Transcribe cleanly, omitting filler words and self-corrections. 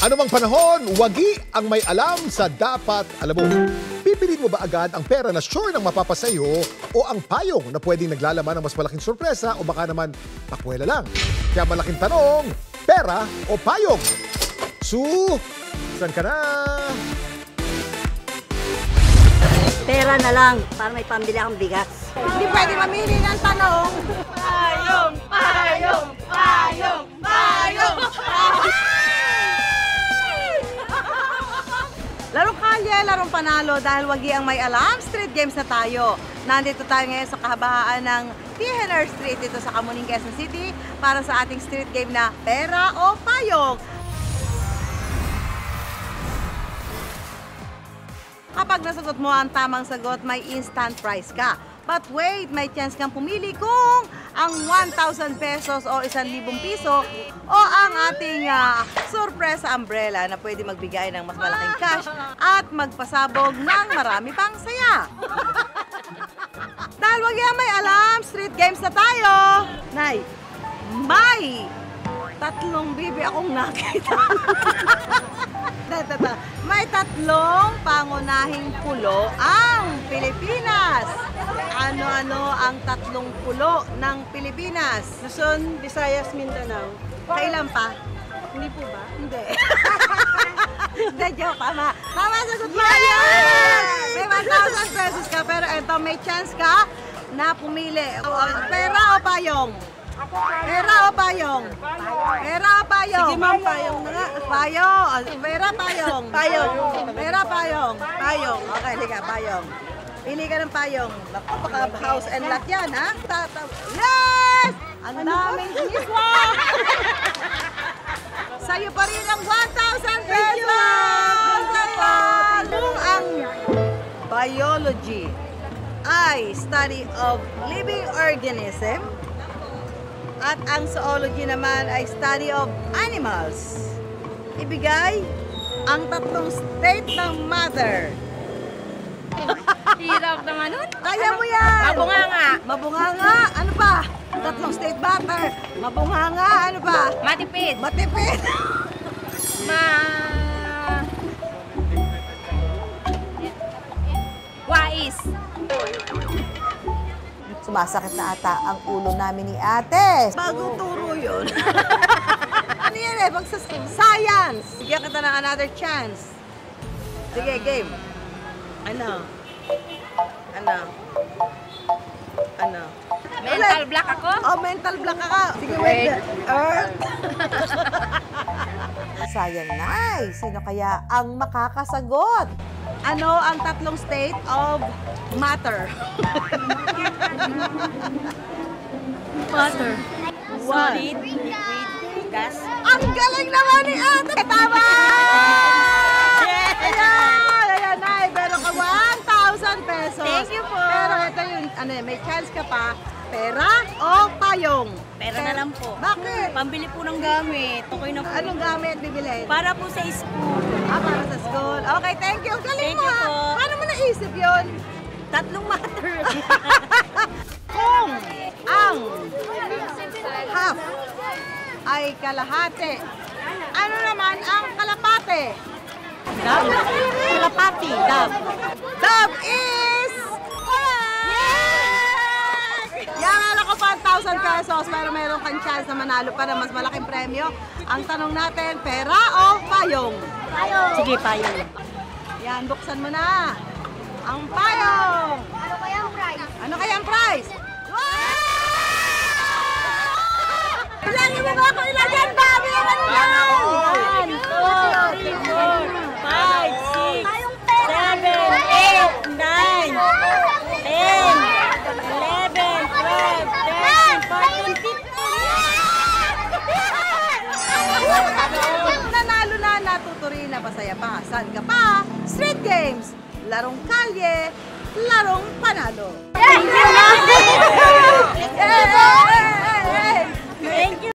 Ano mang panahon, wagi ang may alam sa dapat alam mo. Pipiliin mo ba agad ang pera na sure nang mapapasayo o ang payong na pwedeng naglalaman ng mas malaking sorpresa o baka naman pakwela lang? Kaya malaking tanong, pera o payong? Saan ka na? Pera na lang para may pambili akong bigas. Hindi pwede mamili ng tanong. Payong! Payong! Payong! Payong! Larong kalye, larong panalo dahil wagi ang may alam. Street games na tayo. Nandito tayo ngayon sa kahabaan ng T&R Street dito sa Camuning, Quezon City para sa ating street game na pera o payong. Kapag nasagot mo ang tamang sagot, may instant prize ka. But wait, may chance kang pumili kung ang 1,000 pesos o 1,000 piso o ang ating surpresa umbrella na pwede magbigay ng mas malaking cash at magpasabog ng marami pang saya. Dahil wag yan may alam, street games na tayo. Nay, may 3 bibi akong nakita. May 3 pangunahing pulo ang Pilipinas. Ano-ano ang 3 pulo ng Pilipinas? Luzon, Visayas, Mindanao. Kailan pa? Hindi po ba? Hindi. Hindi, joke. Tama sagot mo yan! May 1,000 pesos ka, pero eto, may chance ka na pumili. Pera o payong? Pera o payong? Pera o payong? Sige ma'am, payong na nga. Payong. Pera, payong. Payong. Pera, payong. Payong. Okay, liga, payong. Pili ka ng payong. Naku, baka house and lot yan, ha? Yes! Ang daming iswa! Sa'yo pa rin ang 1,000 pesos! Kung ang biology ay study of living organism at ang zoology naman ay study of animals, ibigay ang 3 state ng matter. Hirap naman nun. Kaya mo yan! Mabunganga. Mabunganga, ano pa? 3 state butter. Mabunganga, ano pa? Matipid. Matipid. Wais. Sumasakit na ata ang ulo namin ni ate. Bagong turo yun. Ano yan eh? Pag sa science. Bigyan kita ng another chance. Sige, game. Ano? Ano? Ano? Mental block ako? Oh, mental block ka. Sige, wait. Earth. Sayang na. Sino kaya ang makakasagot? Ano ang 3 state of matter? Water. Solid, liquid, gas. Ang galing naman ni ate! Tama! Ayan! Ayan, Nay. Meron ka 1,000 pesos. Thank you po. Pero ito yung, may chance ka pa. Pera o payong? Pera na lang po. Bakit? Pambili po ng gamit. Okay na po. Anong gamit bibilhin? Para po sa school. Para sa school. Okay, thank you. Galing Thank mo you ha. po. Paano mo naisip yun? 3 matter. Kung ang half ay kalahati, ano naman ang kalapate? Dab. Kalapati. Dab. Dab is correct! Yan, ko pa 1,000 pesos pero meron kang chance na manalo pa ng mas malaking premyo. Ang tanong natin, pera o payong? Payong! Sige, payong. Yan, buksan mo na. Ang payong! Ano kaya ang price? Ano kaya ang price? Bilangin mo ba ako ilan yan? Dami naman yan! 1, 2, 3, 4, 5, 6, 7, 8, 9, 10, 11, 12, 13, 14, 15. Nanalo na, natuturi na, masaya pa. Saan ka pa? Street games, larong kalye, larong panalo. Thank you, Mami! Hey! Thank you